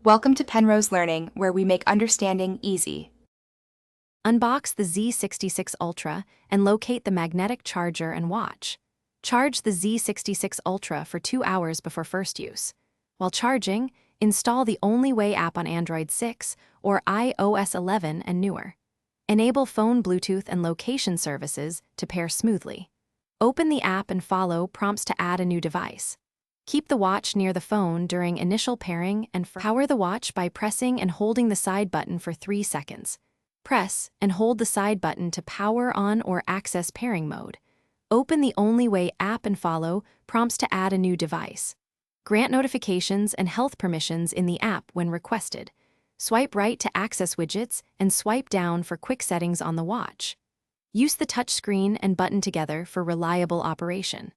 Welcome to Penrose Learning, where we make understanding easy. Unbox the Z66 Ultra and locate the magnetic charger and watch. Charge the Z66 Ultra for 2 hours before first use. While charging, install the Only Way app on Android 6 or iOS 11 and newer. Enable phone Bluetooth and location services to pair smoothly. Open the app and follow prompts to add a new device. Keep the watch near the phone during initial pairing and power the watch by pressing and holding the side button for 3 seconds. Press and hold the side button to power on or access pairing mode. Open the Only Way app and follow prompts to add a new device. Grant notifications and health permissions in the app when requested. Swipe right to access widgets and swipe down for quick settings on the watch. Use the touch screen and button together for reliable operation.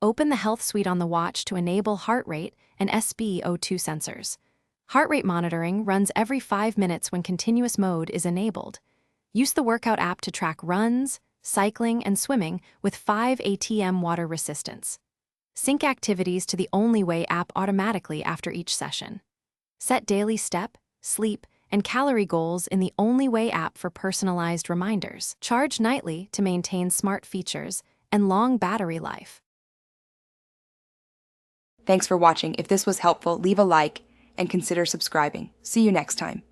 Open the Health Suite on the watch to enable heart rate and SpO2 sensors. Heart rate monitoring runs every 5 minutes when continuous mode is enabled. Use the Workout app to track runs, cycling, and swimming with 5 ATM water resistance. Sync activities to the Only Way app automatically after each session. Set daily step, sleep, and calorie goals in the Only Way app for personalized reminders. Charge nightly to maintain smart features and long battery life. Thanks for watching. If this was helpful, leave a like and consider subscribing. See you next time.